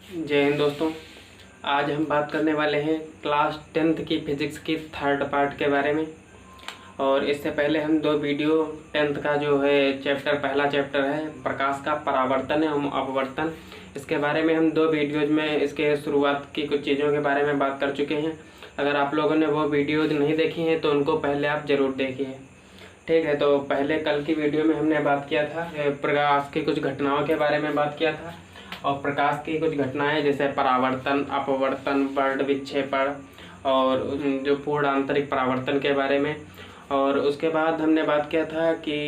जय हिंद दोस्तों। आज हम बात करने वाले हैं क्लास 10th की फिज़िक्स की थर्ड पार्ट के बारे में। और इससे पहले हम दो वीडियो 10th का जो है पहला चैप्टर है प्रकाश का परावर्तन एवं अपवर्तन, इसके बारे में हम दो वीडियोज में इसके शुरुआत की कुछ चीज़ों के बारे में बात कर चुके हैं। अगर आप लोगों ने वो वीडियोज नहीं देखी हैं तो उनको पहले आप ज़रूर देखिए, ठीक है। तो पहले कल की वीडियो में हमने बात किया था प्रकाश की कुछ घटनाओं के बारे में बात किया था, और प्रकाश की कुछ घटनाएं जैसे परावर्तन, अपवर्तन, वर्ण विक्षेपण और जो पूर्ण आंतरिक परावर्तन के बारे में। और उसके बाद हमने बात किया था कि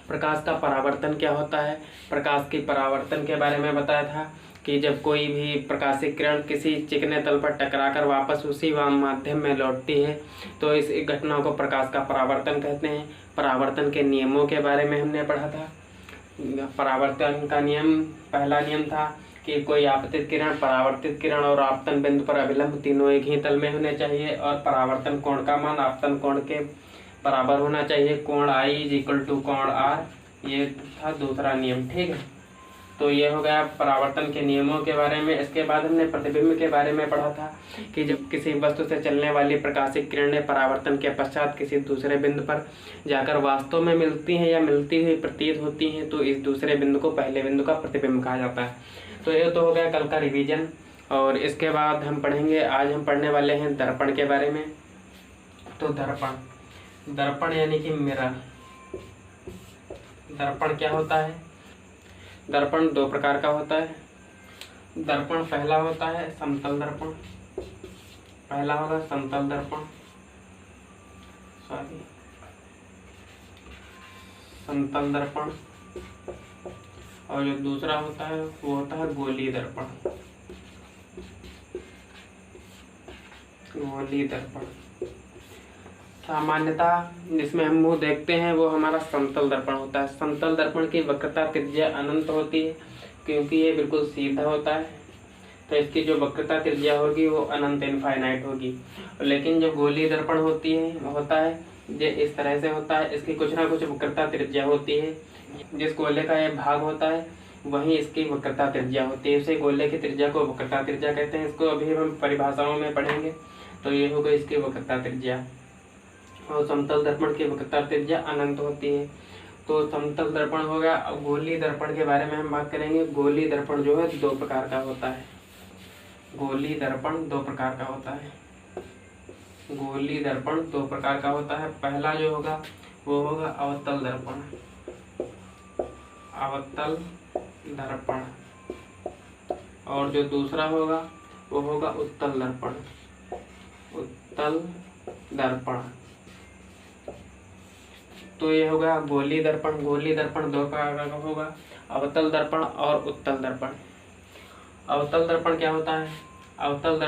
प्रकाश का परावर्तन क्या होता है। प्रकाश की परावर्तन के बारे में बताया था कि जब कोई भी प्रकाशिक किरण किसी चिकने तल पर टकराकर वापस उसी माध्यम में लौटती है तो इस घटना को प्रकाश का परावर्तन कहते हैं। परावर्तन के नियमों के बारे में हमने पढ़ा था। परावर्तन का नियम, पहला नियम था कि कोई आपतित किरण, परावर्तित किरण और आपतन बिंदु पर अभिलंब तीनों एक ही तल में होने चाहिए, और परावर्तन कोण का मान आपतन कोण के बराबर होना चाहिए। कोण I = कोण R, ये था दूसरा नियम, ठीक है। तो ये हो गया परावर्तन के नियमों के बारे में। इसके बाद हमने प्रतिबिंब के बारे में पढ़ा था कि जब किसी वस्तु से चलने वाली प्रकाशिक किरणें परावर्तन के पश्चात किसी दूसरे बिंदु पर जाकर वास्तव में मिलती हैं या मिलती हुई प्रतीत होती हैं तो इस दूसरे बिंदु को पहले बिंदु का प्रतिबिंब कहा जाता है। तो ये तो हो गया कल का रिवीजन। और इसके बाद हम पढ़ेंगे, आज हम पढ़ने वाले हैं दर्पण के बारे में। तो दर्पण यानी कि मिरर। दर्पण क्या होता है? दर्पण दो प्रकार का होता है। दर्पण पहला होता है समतल दर्पण, पहला होगा समतल दर्पण, समतल दर्पण। और जो दूसरा होता है वो होता है गोलीय दर्पण, गोलीय दर्पण। सामान्यतः जिसमें हम मुंह देखते हैं वो हमारा समतल दर्पण होता है। समतल दर्पण की वक्रता त्रिज्या अनंत होती है क्योंकि ये बिल्कुल सीधा होता है, तो इसकी जो वक्रता त्रिज्या होगी वो अनंत इनफाइनाइट होगी। लेकिन जो गोलीय दर्पण होता है ये इस तरह से होता है, इसकी कुछ ना कुछ वक्रता त्रिज्या होती है। जिस गोले का ये भाग होता है वहीं इसकी वक्रता त्रिज्या होती है, उसे गोले की त्रिज्या को वक्रता त्रिज्या कहते हैं। इसको अभी हम परिभाषाओं में पढ़ेंगे। तो ये होगा इसकी वक्रता त्रिज्या। और समतल दर्पण की वक्रता त्रिज्या अनंत होती है। तो समतल दर्पण हो गया। गोलीय दर्पण के बारे में हम बात करेंगे। गोलीय दर्पण जो है दो प्रकार का होता है। गोलीय दर्पण दो प्रकार का होता है। गोलीय दर्पण दो प्रकार का होता है। पहला जो होगा वो होगा अवतल दर्पण, अवतल दर्पण। और जो दूसरा होगा वो होगा उत्तल दर्पण, उत्तल दर्पण। तो ये होगा गोलीय दर्पण। गोलीय दर्पण दो प्रकार का होगा, अवतल दर्पण और उत्तल दर्पण। अवतल दर्पण क्या होता है? अवतल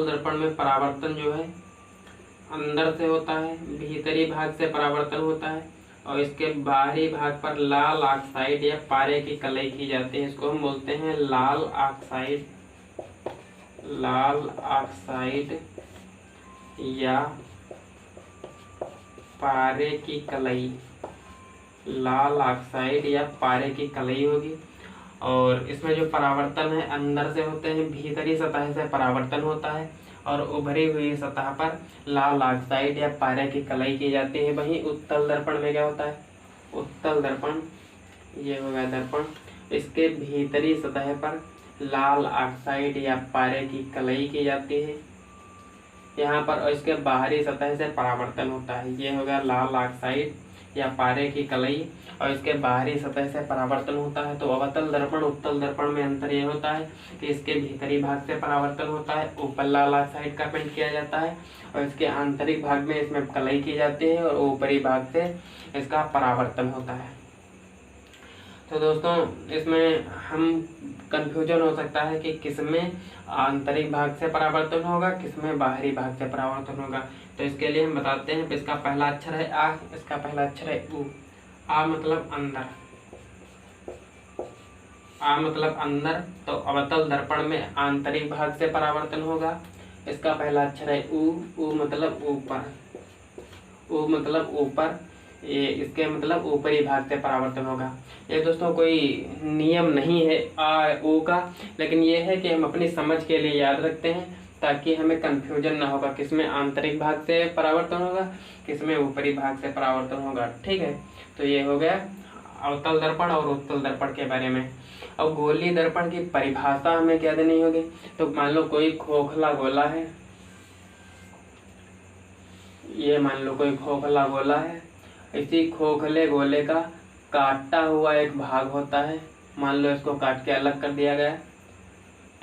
दर्पण में परावर्तन जो है अंदर से होता है, भीतरी भाग से परावर्तन होता है, और इसके बाहरी भाग पर लाल ऑक्साइड या पारे की कलई की जाती है। इसको हम बोलते हैं लाल ऑक्साइड, लाल ऑक्साइड या पारे की कलई। लाल ऑक्साइड या पारे की कलई होगी। और इसमें जो परावर्तन है अंदर से होते हैं, भीतरी सतह से परावर्तन होता है, और उभरी हुई सतह पर लाल ऑक्साइड या पारे की कलई की जाती है। वहीं उत्तल दर्पण में क्या होता है? उत्तल दर्पण, ये होगा दर्पण, इसके भीतरी सतह पर लाल ऑक्साइड या पारे की कलई की जाती है यहाँ पर, और इसके बाहरी सतह से परावर्तन होता है। ये होगा लाल ऑक्साइड या पारे की कलई, और इसके बाहरी सतह से परावर्तन होता है। तो अवतल दर्पण उत्तल दर्पण में अंतर ये होता है कि इसके भीतरी भाग से परावर्तन होता है, ऊपर लाल ऑक्साइड का पेंट किया जाता है, और इसके आंतरिक भाग में इसमें कलई की जाती है, और ऊपरी भाग से इसका परावर्तन होता है। तो दोस्तों इसमें हम कंफ्यूजन हो सकता है कि किसमें आंतरिक भाग से परावर्तन होगा, किसमें बाहरी भाग से परावर्तन होगा। तो इसके लिए हम बताते हैं। इसका पहला अक्षर है आ, इसका पहला अक्षर है उ। आ मतलब अंदर, आ मतलब अंदर। तो अवतल दर्पण में आंतरिक भाग से परावर्तन होगा। इसका पहला अक्षर है उ। उ मतलब ऊपर, उ मतलब ऊपर। ये इसके मतलब ऊपरी भाग से परावर्तन होगा। ये दोस्तों कोई नियम नहीं है आ ओ का, लेकिन ये है कि हम अपनी समझ के लिए याद रखते हैं ताकि हमें कंफ्यूजन ना होगा किसमें आंतरिक भाग से परावर्तन होगा, किसमें ऊपरी भाग से परावर्तन होगा। ठीक है, तो ये हो गया अवतल दर्पण और उत्तल दर्पण के बारे में। अब गोलीय दर्पण की परिभाषा हमें क्या देनी होगी। तो मान लो कोई खोखला गोला है, ये मान लो कोई खोखला गोला है, इसी खोखले गोले का काटा हुआ एक भाग होता है। मान लो इसको काट के अलग कर दिया गया,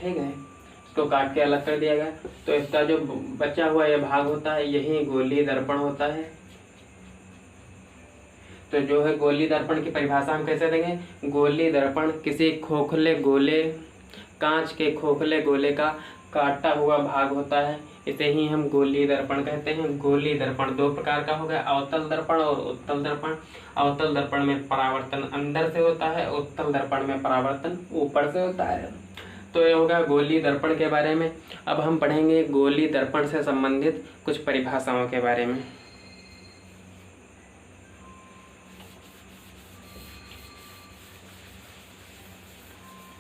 ठीक है, इसको काट के अलग कर दिया गया, तो इसका जो बचा हुआ ये भाग होता है यही गोलीय दर्पण होता है। तो जो है गोलीय दर्पण की परिभाषा हम कैसे देंगे। गोलीय दर्पण किसी खोखले गोले, कांच के खोखले गोले का काटा हुआ भाग होता है, इसे ही हम गोलीय दर्पण कहते हैं। गोलीय दर्पण दो प्रकार का होगा, अवतल दर्पण और उत्तल दर्पण। अवतल दर्पण में परावर्तन अंदर से होता है, उत्तल दर्पण में परावर्तन ऊपर से होता है। तो ये होगा गोलीय दर्पण के बारे में। अब हम पढ़ेंगे गोलीय दर्पण से संबंधित कुछ परिभाषाओं के बारे में।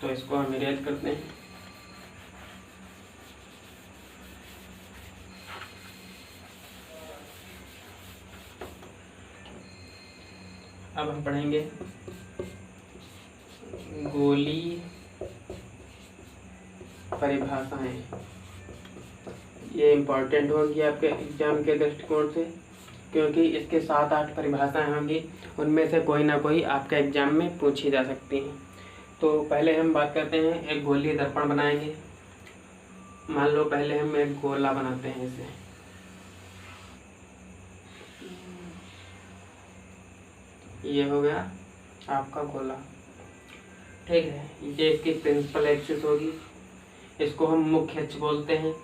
तो इसको हम इरेज करते हैं। अब हम पढ़ेंगे गोलीय परिभाषाएं। ये इम्पोर्टेंट होगी आपके एग्जाम के दृष्टिकोण से, क्योंकि इसके 7-8 परिभाषाएं होंगी, उनमें से कोई ना कोई आपके एग्जाम में पूछी जा सकती हैं। तो पहले हम बात करते हैं, एक गोलीय दर्पण बनाएंगे। मान लो पहले हम एक गोला बनाते हैं इसे, ये हो गया आपका गोला, ठीक है। ये इसकी प्रिंसिपल एक्सिस होगी, इसको हम मुख्य अक्ष बोलते हैं।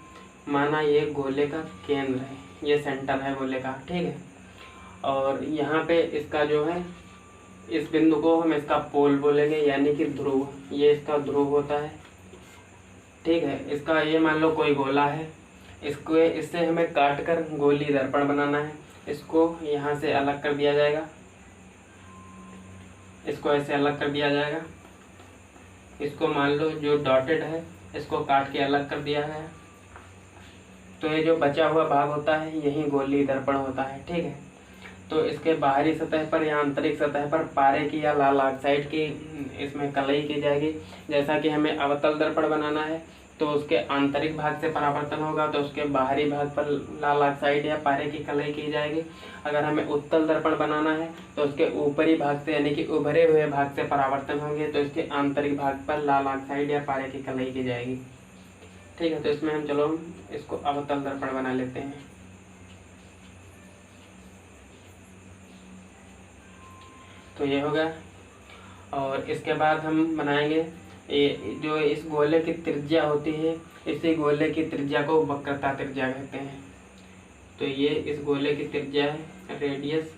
माना ये गोले का केंद्र है, ये सेंटर है गोले का, ठीक है। और यहाँ पे इसका जो है, इस बिंदु को हम इसका पोल बोलेंगे, यानी कि ध्रुव। ये इसका ध्रुव होता है, ठीक है। इसका ये मान लो कोई गोला है, इसको इससे हमें काट कर गोलीय दर्पण बनाना है। इसको यहाँ से अलग कर दिया जाएगा, इसको ऐसे अलग कर दिया जाएगा। इसको मान लो जो डॉटेड है इसको काट के अलग कर दिया है, तो ये जो बचा हुआ भाग होता है यही गोलीय दर्पण होता है, ठीक है। तो इसके बाहरी सतह पर या आंतरिक सतह पर पारे की या लाल ऑक्साइड की इसमें कलई की जाएगी। जैसा कि हमें अवतल दर्पण बनाना है तो उसके आंतरिक भाग से परावर्तन होगा, तो उसके बाहरी भाग पर लाल ऑक्साइड या पारे की कलई की जाएगी। अगर हमें उत्तल दर्पण बनाना है तो उसके ऊपरी भाग से यानी कि उभरे हुए भाग से परावर्तन होंगे, तो इसके आंतरिक भाग पर लाल ऑक्साइड या पारे की कलई की जाएगी, ठीक है। तो इसमें हम चलो इसको अवतल दर्पण बना लेते हैं। तो ये हो गया। और इसके बाद हम बनाएंगे ये जो इस गोले की त्रिज्या होती है, इसी गोले की त्रिज्या को वक्रता त्रिज्या कहते हैं। तो ये इस गोले की त्रिज्या है, रेडियस,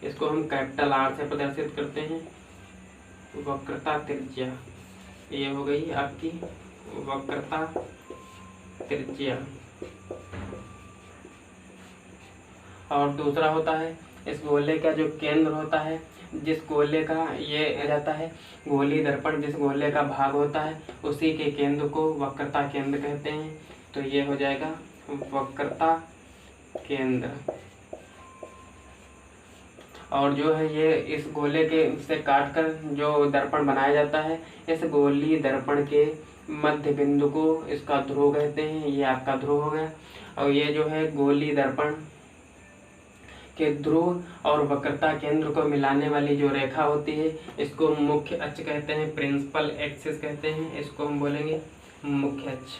इसको हम कैपिटल R से प्रदर्शित करते हैं, वक्रता त्रिज्या। ये हो गई आपकी वक्रता त्रिज्या। और दूसरा होता है इस गोले का जो केंद्र होता है, जिस गोले का ये रहता है गोलीय दर्पण, जिस गोले का भाग होता है उसी के केंद्र को वक्रता केंद्र कहते हैं। तो ये हो जाएगा वक्रता केंद्र। और जो है ये इस गोले के से काटकर जो दर्पण बनाया जाता है, इस गोलीय दर्पण के मध्य बिंदु को इसका ध्रुव कहते हैं। ये आपका ध्रुव हो गया। और ये जो है गोलीय दर्पण के ध्रुव और वक्रता केंद्र को मिलाने वाली जो रेखा होती है इसको मुख्य अक्ष कहते हैं, प्रिंसिपल एक्सिस कहते हैं। इसको हम बोलेंगे मुख्य अक्ष,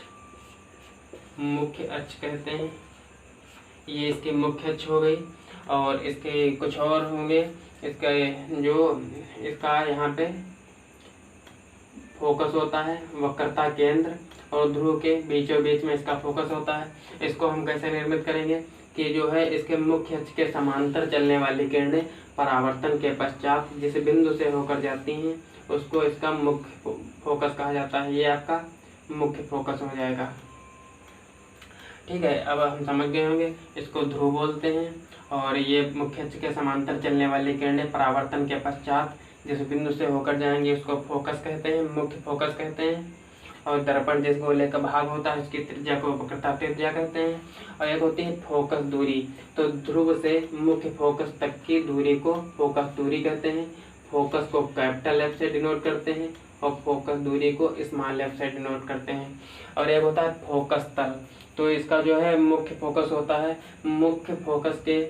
मुख्य अक्ष कहते हैं। ये इसकी मुख्य अक्ष हो गई। और इसके कुछ और होंगे, इसका जो इसका यहाँ पे फोकस होता है वक्रता केंद्र और ध्रुव के बीचों बीच में इसका फोकस होता है। इसको हम कैसे निर्मित करेंगे कि जो है इसके मुख्य अक्ष के समांतर चलने वाली किरणें परावर्तन के पश्चात जिस बिंदु से होकर जाती हैं उसको इसका मुख्य फोकस कहा जाता है। ये आपका मुख्य फोकस हो जाएगा, ठीक है। अब हम समझ गए होंगे, इसको ध्रुव बोलते हैं। और ये मुख्य अक्ष के समांतर चलने वाली किरणें परावर्तन के पश्चात जिस बिंदु से होकर जाएंगे उसको फोकस कहते हैं, मुख्य फोकस कहते हैं। और दर्पण जिस गोले का भाग होता है उसकी त्रिज्या को वक्रता त्रिज्या कहते हैं। और एक होती है फोकस दूरी, तो ध्रुव से मुख्य फोकस तक की दूरी को फोकस दूरी कहते हैं। फोकस को कैपिटल एफ से डिनोट करते हैं और फोकस दूरी को स्मॉल एफ से डिनोट करते हैं। और एक होता है फोकस तल, तो इसका जो है मुख्य फोकस होता है मुख्य फोकस के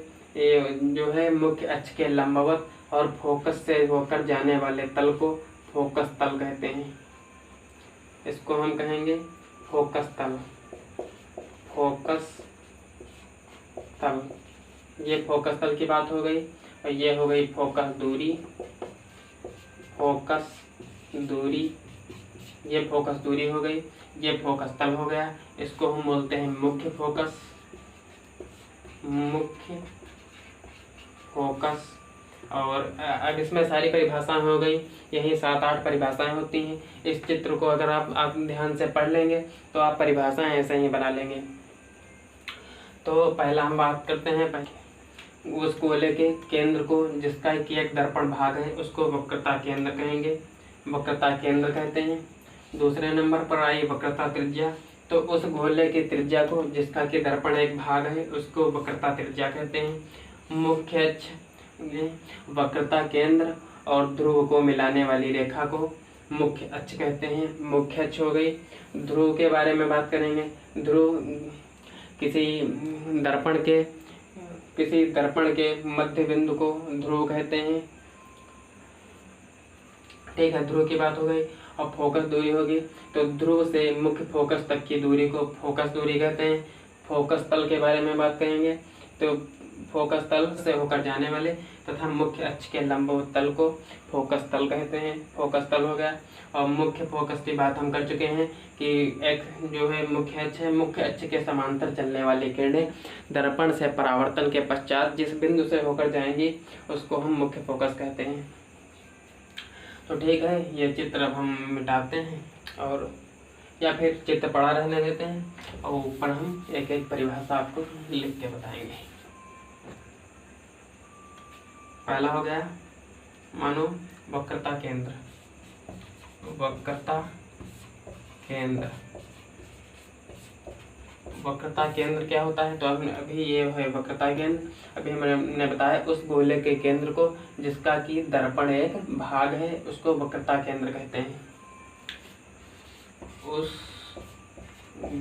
जो है मुख्य अक्ष के लंबवत और फोकस से होकर जाने वाले तल को फोकस तल कहते हैं। इसको हम कहेंगे फोकस तल। फोकस तल, ये फोकस तल की बात हो गई। और ये हो गई फोकस दूरी। फोकस दूरी, ये फोकस दूरी हो गई, ये फोकस तल हो गया। इसको हम बोलते हैं मुख्य फोकस। मुख्य फोकस। और अब इसमें सारी परिभाषाएं हो गई, यही 7-8 परिभाषाएं होती हैं। इस चित्र को अगर आप ध्यान से पढ़ लेंगे तो आप परिभाषाएं ऐसे ही बना लेंगे। तो पहला हम बात करते हैं उस गोले के केंद्र को जिसका कि एक दर्पण भाग है उसको वक्रता केंद्र कहेंगे, वक्रता केंद्र कहते हैं। दूसरे नंबर पर आई वक्रता त्रिज्या, तो उस गोले की त्रिज्या को जिसका कि दर्पण एक भाग है उसको वक्रता त्रिज्या कहते हैं। मुख्य अक्ष, वक्रता केंद्र और ध्रुव को मिलाने वाली रेखा को मुख्य अक्ष कहते हैं। मुख्य अक्ष हो गई। ध्रुव के बारे में बात करेंगे। ध्रुव किसी दर्पण के मध्य बिंदु को ध्रुव कहते हैं। ठीक है, ध्रुव की बात हो गई। और फोकस दूरी होगी, तो ध्रुव से मुख्य फोकस तक की दूरी को फोकस दूरी कहते हैं। फोकस तल के बारे में बात करेंगे, तो फोकस तल से होकर जाने वाले तथा मुख्य अक्ष के लंबवत तल को फोकस तल कहते हैं। फोकस तल हो गया। और मुख्य फोकस की बात हम कर चुके हैं कि एक जो है मुख्य अक्ष है, मुख्य अक्ष के समांतर चलने वाली किरणें दर्पण से परावर्तन के पश्चात जिस बिंदु से होकर जाएंगी उसको हम मुख्य फोकस कहते हैं। तो ठीक है, ये चित्र अब हम मिटाते हैं और या फिर चित्र पड़ा रहने देते हैं और ऊपर हम एक एक परिभाषा आपको लिख के बताएंगे। पहला हो गया मानो वक्रता केंद्र। वक्रता केंद्र, वक्रता केंद्र क्या होता है? तो अभी ये है वक्रता केंद्र। अभी हमने बताया उस गोले के केंद्र को जिसका कि दर्पण एक भाग है उसको वक्रता केंद्र कहते हैं। उस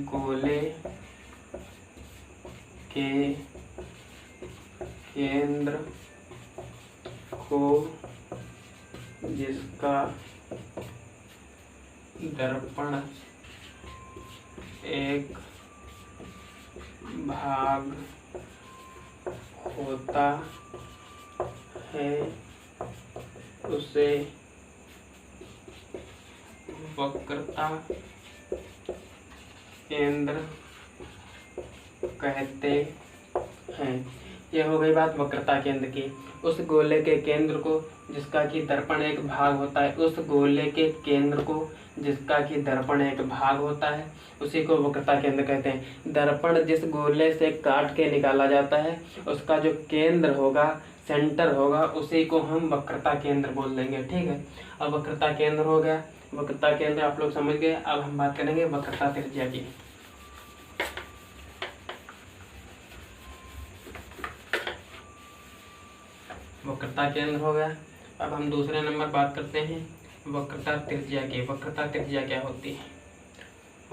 गोले के केंद्र को जिसका दर्पण एक भाग होता है उसे वक्रता केंद्र कहते हैं। यह हो गई बात वक्रता केंद्र की। उस गोले के केंद्र को जिसका कि दर्पण एक भाग होता है, उस गोले के केंद्र को जिसका कि दर्पण एक भाग होता है उसी को वक्रता केंद्र कहते हैं। दर्पण जिस गोले से काट के निकाला जाता है उसका जो केंद्र होगा, सेंटर होगा, उसी को हम वक्रता केंद्र बोल देंगे। ठीक है, अब वक्रता केंद्र हो गया। वक्रता केंद्र आप लोग समझ गए। अब हम बात करेंगे वक्रता त्रिज्या की। वक्रता केंद्र हो गया। अब हम दूसरे नंबर बात करते हैं वक्रता त्रिज्या की। वक्रता त्रिज्या क्या होती है?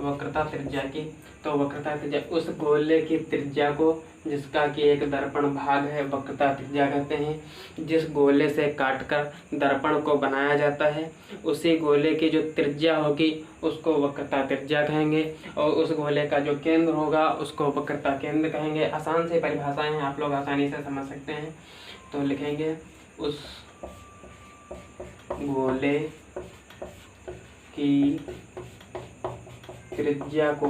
वक्रता त्रिज्या की, तो वक्रता त्रिज्या उस गोले की त्रिज्या को जिसका कि एक दर्पण भाग है वक्रता त्रिज्या कहते हैं। जिस गोले से काटकर दर्पण को बनाया जाता है उसी गोले की जो त्रिज्या होगी उसको वक्रता त्रिज्या कहेंगे और उस गोले का जो केंद्र होगा उसको वक्रता केंद्र कहेंगे। आसान से परिभाषाएं हैं, आप लोग आसानी से समझ सकते हैं। तो लिखेंगे उस गोले की त्रिज्या को,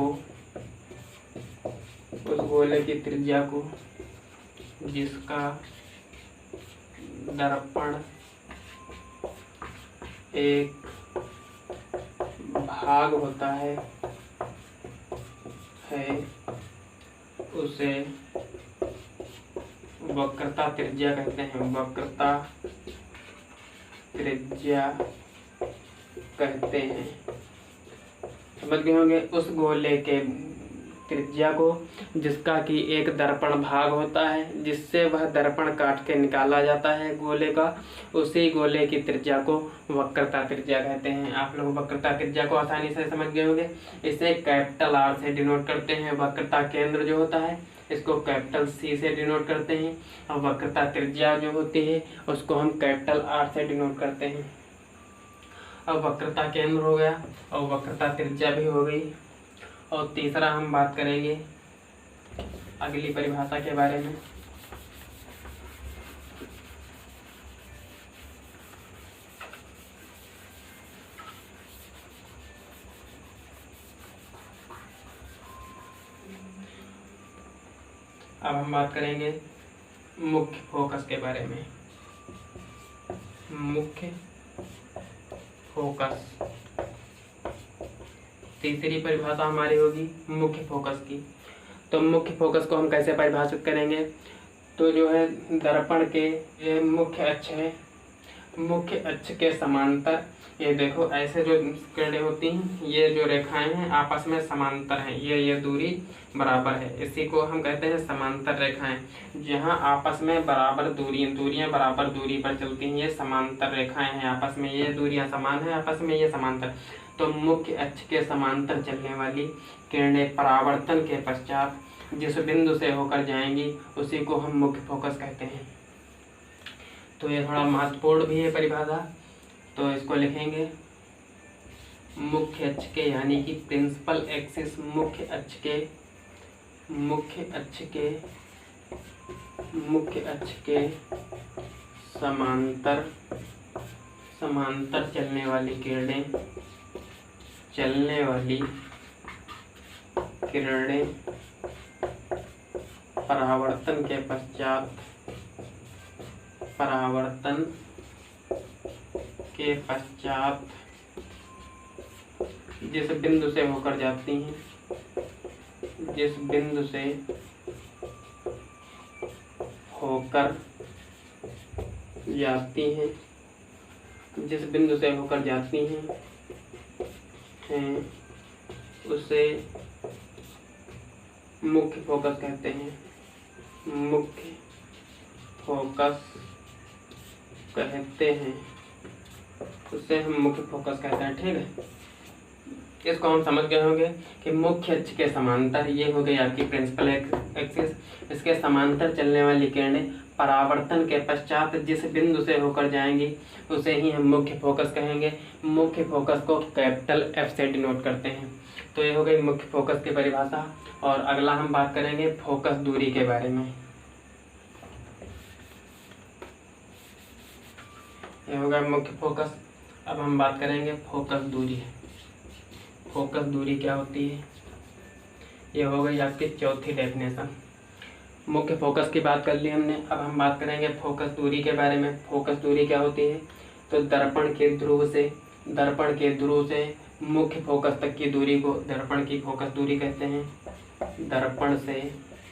उस गोले की त्रिज्या को जिसका दर्पण एक भाग होता है उसे वक्रता त्रिज्या कहते हैं, वक्रता त्रिज्या कहते हैं। समझ गए होंगे। उस गोले के त्रिज्या को जिसका कि एक दर्पण भाग होता है, जिससे वह दर्पण काट के निकाला जाता है गोले का, उसी गोले की त्रिज्या को वक्रता त्रिज्या कहते हैं। आप लोग वक्रता त्रिज्या को आसानी से समझ गए होंगे। इसे कैपिटल आर से डिनोट करते हैं। वक्रता केंद्र जो होता है इसको कैपिटल सी से डिनोट करते हैं, और वक्रता त्रिज्या जो होती है उसको हम कैपिटल आर से डिनोट करते हैं। अब वक्रता केंद्र हो गया और वक्रता त्रिज्या भी हो गई। और तीसरा हम बात करेंगे अगली परिभाषा के बारे में। अब हम बात करेंगे मुख्य फोकस के बारे में। मुख्य फोकस, तीसरी परिभाषा हमारी होगी मुख्य फोकस की। तो मुख्य फोकस को हम कैसे परिभाषित करेंगे? तो जो है दर्पण के ये मुख्य अक्ष है, मुख्य अक्ष के समांतर, ये देखो ऐसे जो किरणें होती हैं, ये जो रेखाएं हैं आपस में समांतर हैं, ये दूरी बराबर है, इसी को हम कहते हैं समांतर रेखाएं। जहां आपस में बराबर दूरियां बराबर दूरी पर चलती हैं, ये समांतर रेखाएं हैं आपस में, ये दूरियां समान है आपस में, ये समांतर। तो मुख्य अक्ष के समांतर चलने वाली किरणें परावर्तन के पश्चात जिस बिंदु से होकर जाएंगी उसी को हम मुख्य फोकस कहते हैं। तो ये थोड़ा महत्वपूर्ण भी है परिभाषा, तो इसको लिखेंगे मुख्य अक्ष के, यानी कि प्रिंसिपल एक्सिस, मुख्य अक्ष के समांतर चलने वाली किरणें परावर्तन के पश्चात जिस बिंदु से होकर जाती हैं, जिस बिंदु से होकर जाती हैं उसे मुख्य फोकस कहते हैं। मुख्य फोकस कहते हैं, उसे हम मुख्य फोकस कहते हैं। ठीक है, इसको हम समझ गए होंगे कि मुख्य अक्ष के समांतर, ये हो गई आपकी प्रिंसिपल एक्सिस, इसके समांतर चलने वाली किरणें परावर्तन के पश्चात जिस बिंदु से होकर जाएंगी उसे ही हम मुख्य फोकस कहेंगे। मुख्य फोकस को कैपिटल एफ से डिनोट करते हैं। तो ये हो गई मुख्य फोकस की परिभाषा। और अगला हम बात करेंगे फोकस दूरी के बारे में। ये हो गया मुख्य फोकस। अब हम बात करेंगे फोकस दूरी। फोकस दूरी क्या होती है? ये हो गई आपकी चौथी डेफिनेशन। मुख्य फोकस की बात कर ली हमने, अब हम बात करेंगे फोकस दूरी के बारे में। फोकस दूरी क्या होती है? तो दर्पण के ध्रुव से मुख्य फोकस तक की दूरी को दर्पण की फोकस दूरी कहते हैं। दर्पण के ध्रुव से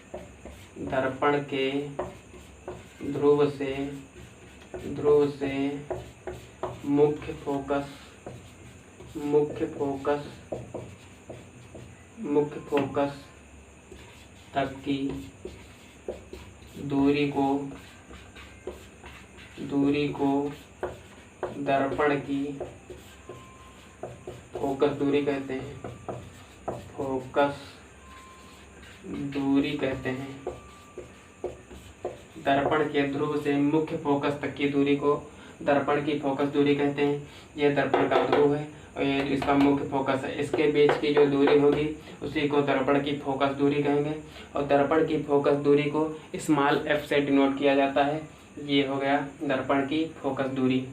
मुख्य फोकस तक की दूरी को दर्पण की फोकस दूरी कहते हैं। फोकस दूरी कहते हैं। दर्पण के ध्रुव से मुख्य फोकस तक की दूरी को दर्पण की फोकस दूरी कहते हैं। यह दर्पण का ध्रुव है और ये इसका मुख्य फोकस है। इसके बीच की जो दूरी होगी उसी को दर्पण की फोकस दूरी कहेंगे। और दर्पण की फोकस दूरी को स्मॉल एफ से डिनोट किया जाता है। ये हो गया दर्पण की फोकस दूरी।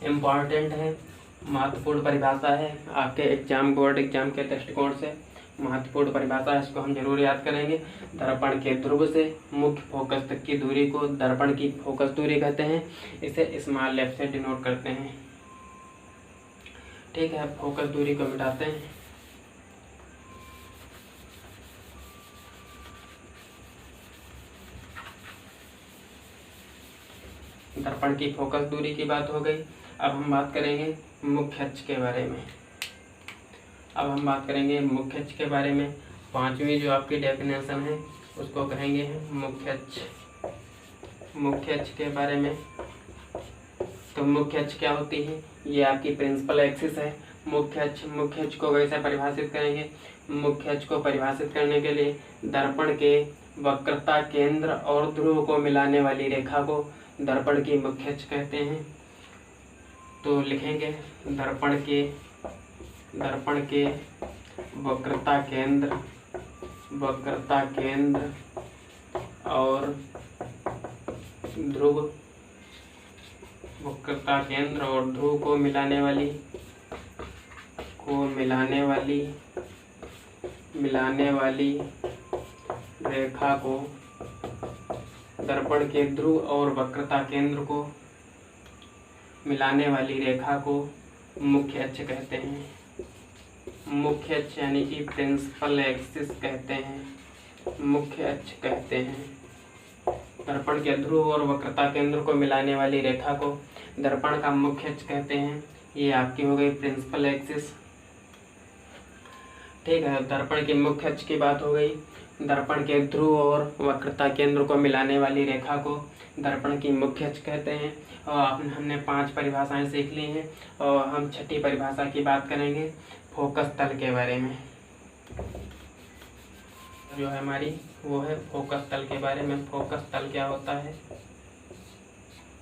इम्पॉर्टेंट है, महत्वपूर्ण परिभाषा है, आपके बोर्ड एग्जाम के दृष्टिकोण से महत्वपूर्ण परिभाषा है, इसको हम जरूर याद करेंगे। दर्पण के ध्रुव से मुख्य फोकस तक की दूरी को दर्पण की फोकस दूरी कहते हैं। इसे स्मॉल एफ से डिनोट करते हैं। ठीक है, फोकस दूरी को मिटाते हैं। दर्पण की फोकस दूरी की बात हो गई। अब हम बात करेंगे मुख्य अक्ष के बारे में। मुख्य अक्ष के बारे में। पांचवी जो आपकी डेफिनेशन है उसको कहेंगे मुख्य अक्ष। मुख्य अक्ष के बारे में, तो मुख्य अक्ष क्या होती है? ये आपकी प्रिंसिपल एक्सिस है। मुख्य अक्ष को कैसे परिभाषित करेंगे? मुख्य अक्ष को परिभाषित करने के लिए दर्पण के वक्रता केंद्र और ध्रुव को मिलाने वाली रेखा को दर्पण की मुख्य अक्ष कहते हैं। तो लिखेंगे दर्पण के वक्रता केंद्र और ध्रुव, वक्रता केंद्र और ध्रुव को मिलाने वाली रेखा को, दर्पण के ध्रुव और वक्रता केंद्र को मिलाने वाली रेखा को मुख्य अक्ष कहते हैं। मुख्य अक्ष यानी कि प्रिंसिपल एक्सिस कहते हैं, मुख्य अक्ष कहते हैं। दर्पण के ध्रुव और वक्रता केंद्र को मिलाने वाली रेखा को दर्पण का मुख्य अक्ष कहते हैं। ये आपकी हो गई प्रिंसिपल एक्सिस। ठीक है, दर्पण के मुख्य अक्ष की बात हो गई। दर्पण के ध्रुव और वक्रता केंद्र को मिलाने वाली रेखा को दर्पण की मुख्य अक्ष कहते हैं। और हमने 5 परिभाषाएं सीख ली हैं और हम छठी परिभाषा की बात करेंगे फोकस तल के बारे में। जो है हमारी वो है फोकस तल के बारे में। फोकस तल क्या होता है?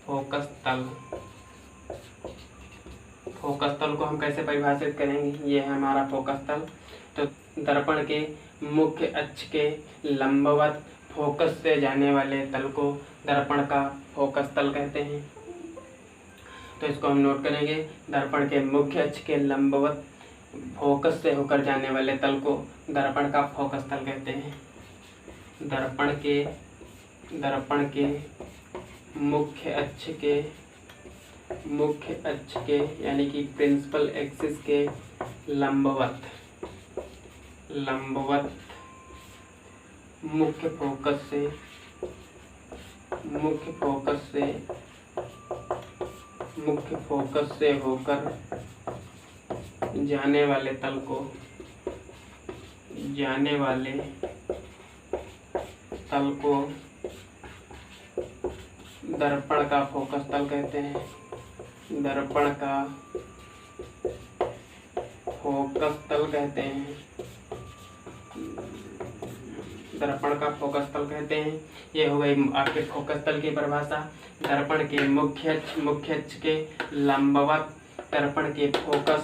फोकस तल को हम कैसे परिभाषित करेंगे? ये है हमारा फोकस तल। तो दर्पण के मुख्य अक्ष के लंबवत फोकस से जाने वाले तल को दर्पण का फोकस तल कहते हैं। तो इसको हम नोट करेंगे। दर्पण के मुख्य अक्ष के लंबवत फोकस से होकर जाने वाले तल को दर्पण का फोकस तल कहते हैं। दर्पण के मुख्य अक्ष के यानी कि प्रिंसिपल एक्सिस के लंबवत मुख्य फोकस से होकर जाने वाले तल को दर्पण का फोकस तल कहते हैं। दर्पण का फोकस तल कहते हैं। दर्पण का फोकस तल कहते हैं। ये हो गई आपके फोकस तल की परिभाषा। दर्पण के मुख्य अक्ष के लंबवत दर्पण के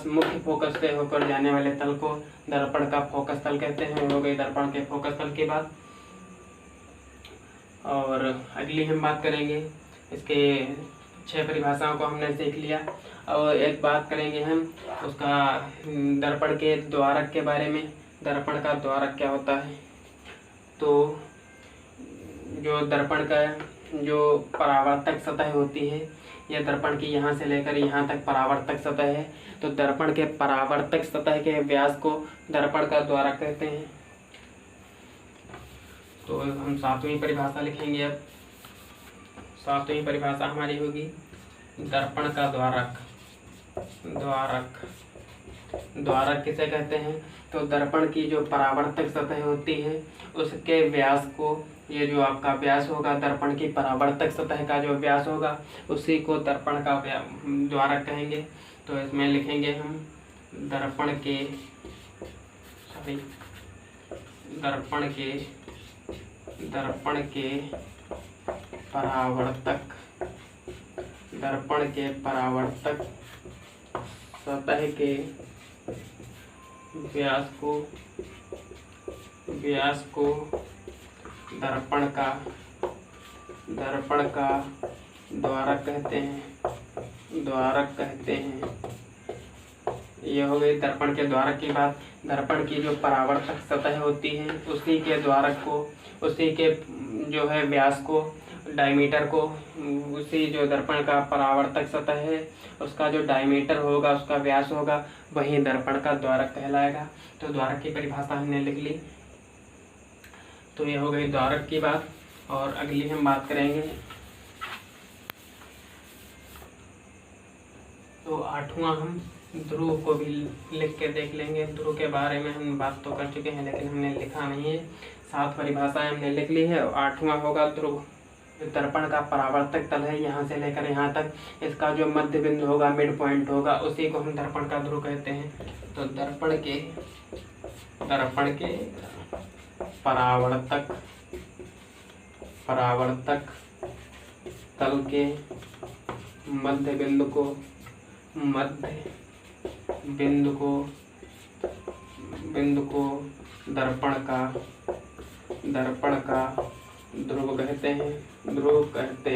मुख्य फोकस से होकर जाने वाले तल को दर्पण का फोकस तल कहते हैं। हो गई दर्पण के फोकस तल की बात। और अगली हम बात करेंगे, इसके 6 परिभाषाओं को हमने सीख लिया। और एक बात करेंगे हम उसका दर्पण के द्वारक के बारे में। दर्पण का द्वारक क्या होता है? तो जो दर्पण का जो परावर्तक सतह होती है, यह दर्पण की यहाँ से लेकर यहाँ तक परावर्तक सतह है। तो दर्पण के परावर्तक सतह के व्यास को दर्पण का द्वारक कहते हैं। तो हम 7वीं परिभाषा लिखेंगे। अब 7वीं परिभाषा हमारी होगी दर्पण का द्वारक। द्वारक किसे कहते हैं? तो दर्पण की जो परावर्तक सतह होती है उसके व्यास को, ये जो आपका व्यास होगा दर्पण की परावर्तक सतह का जो व्यास होगा उसी को दर्पण का द्वारक कहेंगे। तो इसमें लिखेंगे हम दर्पण के परावर्तक सतह के व्यास को दर्पण का द्वारक कहते हैं। यह हो गई दर्पण के द्वारक की बात। दर्पण की जो परावर्तक सतह होती है उसी के द्वारक को, उसी के जो है व्यास को, डायमीटर को, उसी जो दर्पण का परावर्तक सतह है उसका जो डायमीटर होगा, उसका व्यास होगा, वही दर्पण का द्वारक कहलाएगा। तो द्वारक की परिभाषा हमने लिख ली। तो ये हो गई द्वारक की बात। और अगली हम बात करेंगे तो 8वां हम ध्रुव को भी लिख के देख लेंगे। ध्रुव के बारे में हम बात तो कर चुके हैं, लेकिन हमने लिखा नहीं है। 7 परिभाषाएं हमने लिख ली है। 8वां होगा ध्रुव। दर्पण का परावर्तक तल है, यहाँ से लेकर यहाँ तक, इसका जो मध्य बिंदु होगा, मिड पॉइंट होगा, उसी को हम दर्पण का ध्रुव कहते हैं। तो दर्पण के परावर्तक तल के मध्य बिंदु को दर्पण का ध्रुव कहते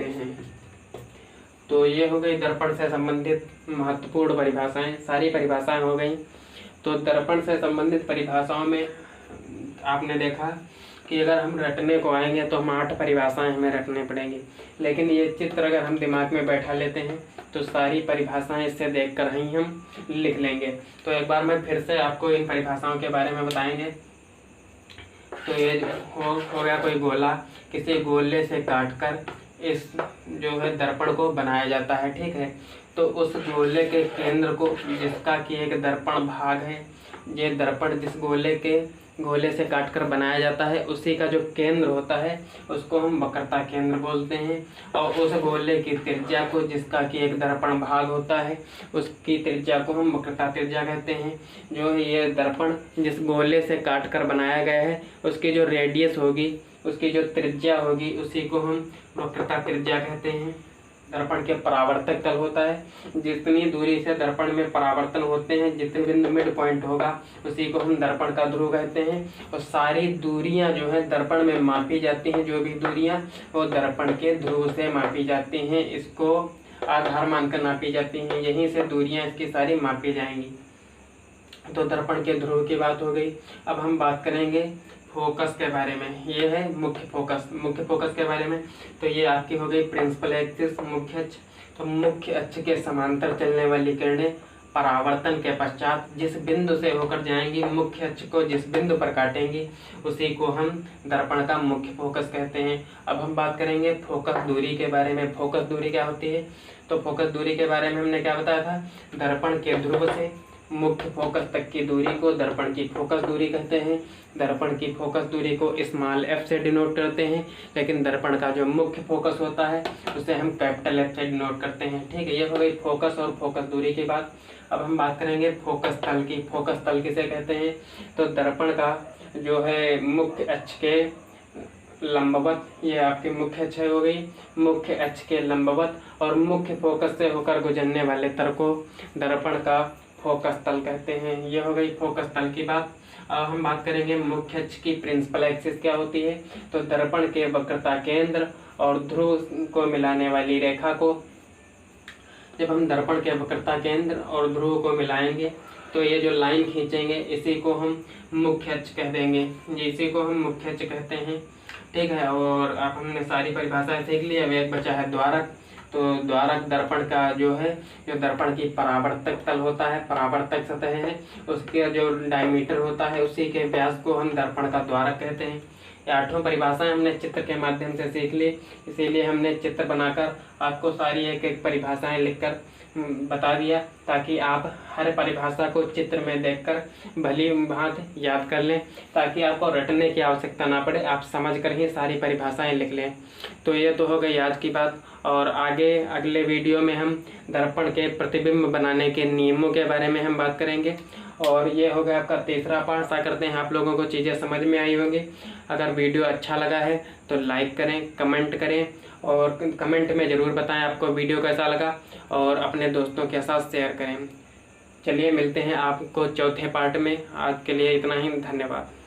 हैं। तो ये हो गई दर्पण से संबंधित महत्वपूर्ण परिभाषाएं। सारी परिभाषाएं हो गई। तो दर्पण से संबंधित परिभाषाओं में आपने देखा कि अगर हम रटने को आएंगे तो हम 8 परिभाषाएं हमें रटने पड़ेंगी, लेकिन ये चित्र अगर हम दिमाग में बैठा लेते हैं तो सारी परिभाषाएं इससे देखकर ही हम लिख लेंगे। तो एक बार मैं फिर से आपको इन परिभाषाओं के बारे में बताएंगे। तो ये हो गया कोई गोला, किसी गोले से काटकर इस जो है दर्पण को बनाया जाता है, ठीक है। तो उस गोले के केंद्र को, जिसका कि एक दर्पण भाग है, ये दर्पण जिस गोले से काटकर बनाया जाता है, उसी का जो केंद्र होता है उसको हम वक्रता केंद्र बोलते हैं। और उस गोले की त्रिज्या को, जिसका कि एक दर्पण भाग होता है, उसकी त्रिज्या को हम वक्रता त्रिज्या कहते हैं। जो ये दर्पण जिस गोले से काटकर बनाया गया है, उसकी जो रेडियस होगी, उसकी जो त्रिज्या होगी, उसी को हम वक्रता त्रिज्या कहते हैं। दर्पण के परावर्तक तल होता है, जितनी दूरी से दर्पण में परावर्तन होते हैं, जितने बिंदु मिड पॉइंट होगा, उसी को हम दर्पण का ध्रुव कहते हैं। और सारी दूरियां जो है दर्पण में मापी जाती हैं, जो भी दूरियां वो दर्पण के ध्रुव से मापी जाती हैं, इसको आधार मानकर नापी जाती हैं। यहीं से दूरियां इसकी सारी मापी जाएंगी। तो दर्पण के ध्रुव की बात हो गई। अब हम बात करेंगे फोकस के बारे में। ये है मुख्य फोकस के बारे में। तो ये आपकी हो गई प्रिंसिपल एक्सिस, मुख्य अक्ष। तो मुख्य अक्ष के समांतर चलने वाली किरणें परावर्तन के पश्चात जिस बिंदु से होकर जाएंगी, मुख्य अक्ष को जिस बिंदु पर काटेंगी, उसी को हम दर्पण का मुख्य फोकस कहते हैं। अब हम बात करेंगे फोकस दूरी के बारे में। फोकस दूरी क्या होती है? तो फोकस दूरी के बारे में हमने क्या बताया था? दर्पण के ध्रुव से मुख्य फोकस तक की दूरी को दर्पण की फोकस दूरी कहते हैं। दर्पण की फोकस दूरी को स्मॉल f से डिनोट करते हैं, लेकिन दर्पण का जो मुख्य फोकस होता है उसे हम कैपिटल F से डिनोट करते हैं, ठीक है। ये हो गई फोकस और फोकस दूरी की बात। अब हम बात करेंगे फोकस तल की। फोकस तल किसे कहते हैं? तो दर्पण का जो है मुख्य अक्ष के लंबवत, ये आपकी मुख्य अक्ष हो गई, मुख्य अक्ष के लंबवत और मुख्य फोकस से होकर गुजरने वाले तल को दर्पण का फोकस तल कहते हैं। ये हो गई फोकस तल की बात। अब हम बात करेंगे मुख्य अक्ष की प्रिंसिपल एक्सिस क्या होती है। तो दर्पण के वक्रता केंद्र और ध्रुव को मिलाने वाली रेखा को, जब हम दर्पण के वक्रता केंद्र और ध्रुव को मिलाएंगे तो ये जो लाइन खींचेंगे, इसी को हम मुख्य अक्ष कह देंगे। इसी को हम मुख्य अक्ष कहते हैं, ठीक है। और अब हमने सारी परिभाषाएं सीख ली। अब एक बचा है द्वारक। तो द्वारक दर्पण का जो है, जो दर्पण की परावर्तक तल होता है, परावर्तक सतह है, उसके जो डायमीटर होता है, उसी के व्यास को हम दर्पण का द्वारक कहते हैं। ये 8 परिभाषाएं हमने चित्र के माध्यम से सीख ली, इसीलिए हमने चित्र बनाकर आपको सारी एक एक परिभाषाएं लिखकर बता दिया, ताकि आप हर परिभाषा को चित्र में देखकर भली भांति याद कर लें, ताकि आपको रटने की आवश्यकता ना पड़े, आप समझकर ही सारी परिभाषाएं लिख लें। तो ये तो हो गई आज की बात। और आगे अगले वीडियो में हम दर्पण के प्रतिबिंब बनाने के नियमों के बारे में हम बात करेंगे। और ये हो गया आपका तीसरा पार्ट। आशा करते हैं आप लोगों को चीज़ें समझ में आई होंगी। अगर वीडियो अच्छा लगा है तो लाइक करें, कमेंट करें और कमेंट में ज़रूर बताएं आपको वीडियो कैसा लगा, और अपने दोस्तों के साथ शेयर करें। चलिए मिलते हैं आपको चौथे पार्ट में। आज के लिए इतना ही, धन्यवाद।